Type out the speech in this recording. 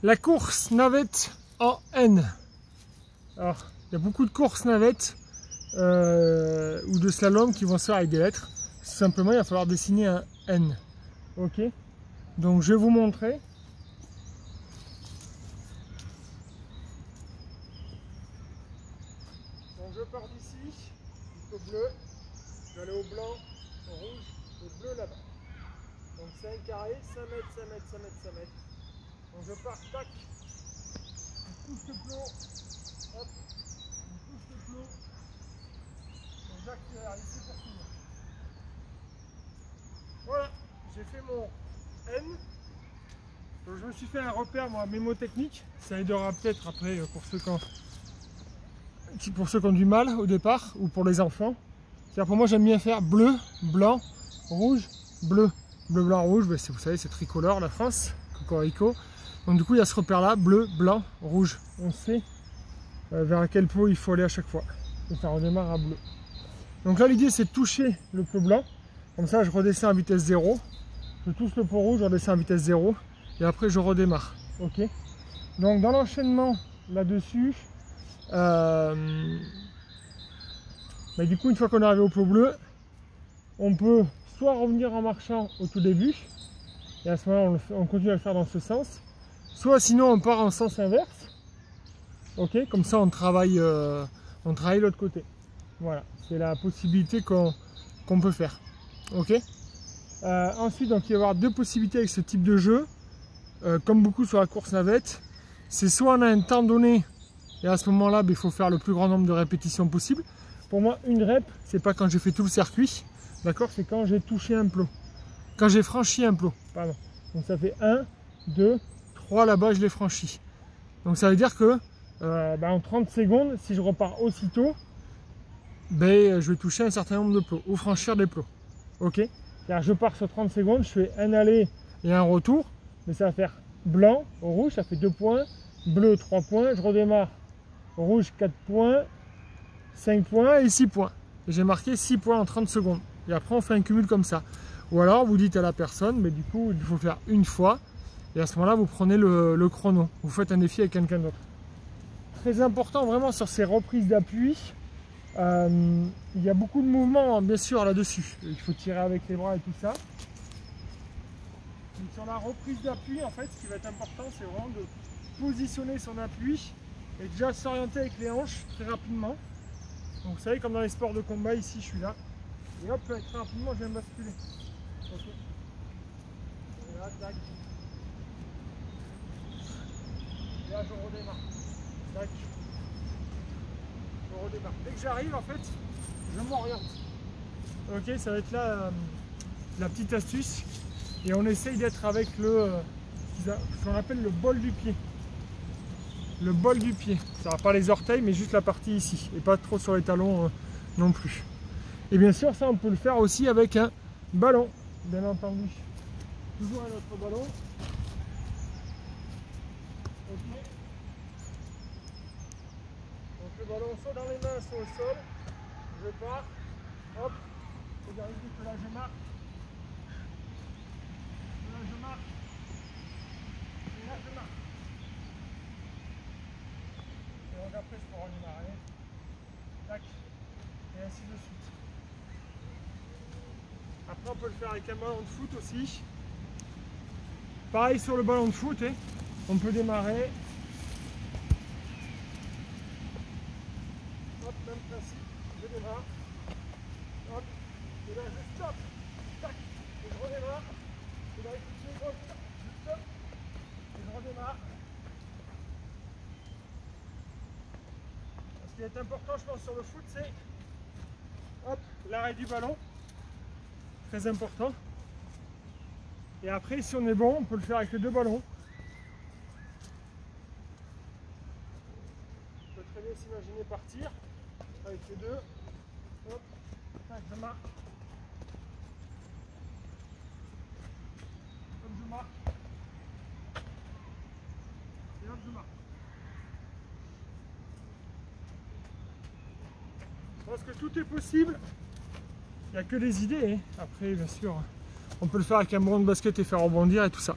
La course navette en N. Alors, il y a beaucoup de courses navettes ou de slalom qui vont se faire avec des lettres. Simplement, il va falloir dessiner un N. Ok. Donc, je vais vous montrer. Donc, je pars d'ici, au bleu. Je vais aller au blanc, au rouge, au bleu là-bas. Donc, c'est un carré, 5 mètres, 5 mètres, 5 mètres, 5 mètres. Donc, je pars, tac. Je touche le plot. Hop. Je touche le plot. Et j'accélère ici pour finir. Voilà, j'ai fait mon N. Donc je me suis fait un repère, moi, mémotechnique. Ça aidera peut-être après pour ceux qui ont du mal au départ ou pour les enfants. C'est-à-dire pour moi, j'aime bien faire bleu, blanc, rouge, bleu. Bleu, blanc, rouge, ben, vous savez, c'est tricolore la France, cocorico. Donc du coup, il y a ce repère-là, bleu, blanc, rouge. On sait vers quel pot il faut aller à chaque fois. Et ça redémarre à bleu. Donc là, l'idée, c'est de toucher le pot blanc. Comme ça, je redescends à vitesse 0. Je touche le pot rouge, je redescends à vitesse 0. Et après, je redémarre. Ok. Donc dans l'enchaînement, là-dessus, du coup, une fois qu'on est arrivé au pot bleu, on peut soit revenir en marchant au tout début. Et à ce moment-là, on continue à le faire dans ce sens. Soit sinon, on part en sens inverse. Ok, comme ça, on travaille l'autre côté. Voilà, c'est la possibilité qu'on peut faire. Ok. Ensuite, donc, il va y avoir deux possibilités avec ce type de jeu. Comme beaucoup sur la course navette, c'est soit on a un temps donné, et à ce moment-là, il faut faire le plus grand nombre de répétitions possible. Pour moi, une rep, c'est pas quand j'ai fait tout le circuit, d'accord, c'est quand j'ai touché un plot. Quand j'ai franchi un plot, pardon. Donc ça fait 1, 2, 3 là-bas, je l'ai franchi. Donc ça veut dire que en 30 secondes, si je repars aussitôt, je vais toucher un certain nombre de plots, ou franchir des plots. Ok. C'est-à-dire je pars sur 30 secondes, je fais un aller et un retour, mais ça va faire blanc, rouge, ça fait 2 points, bleu 3 points, je redémarre, rouge 4 points, 5 points et 6 points. Et j'ai marqué 6 points en 30 secondes. Et après on fait un cumul comme ça. Ou alors vous dites à la personne, mais du coup il faut faire une fois, et à ce moment-là vous prenez le chrono. Vous faites un défi avec quelqu'un d'autre. Très important vraiment sur ces reprises d'appui, il y a beaucoup de mouvements bien sûr là-dessus. Il faut tirer avec les bras et tout ça. Donc, sur la reprise d'appui, en fait, ce qui va être important, c'est vraiment de positionner son appui et déjà s'orienter avec les hanches très rapidement. Donc vous savez, comme dans les sports de combat, ici je suis là. Et hop, très rapidement, je viens de basculer. Ok. Et là, tac. Et là, je redémarre. Tac. Je redémarre. Dès que j'arrive, en fait, je m'oriente. Ok, ça va être là la petite astuce. Et on essaye d'être avec ce qu'on appelle le bol du pied. Le bol du pied. Ça va pas les orteils, mais juste la partie ici. Et pas trop sur les talons non plus. Et bien sûr, ça, on peut le faire aussi avec un ballon, bien entendu. Toujours un autre ballon. Ok. Donc le ballon soit dans les mains, soit au sol. Je pars. Hop. Et j'arrive que là, je marque. Là, je marque. Et là, je marque. Et donc après, je peux redémarrer. Tac. Et ainsi de suite. Après, on peut le faire avec un ballon de foot aussi. Pareil sur le ballon de foot, on peut démarrer. Hop, même principe, je démarre. Hop, et là je stoppe. Tac, et je redémarre. Et là, je stoppe, et je redémarre. Ce qui est important, je pense, sur le foot, c'est hop, l'arrêt du ballon. Très important. Et après, si on est bon, on peut le faire avec les deux ballons. On peut très bien s'imaginer partir avec les deux. Hop, tac, je marque. Comme je marque. Et hop, je marque. Je pense que tout est possible. Il n'y a que des idées. Après, bien sûr, on peut le faire avec un ballon de basket et faire rebondir et tout ça.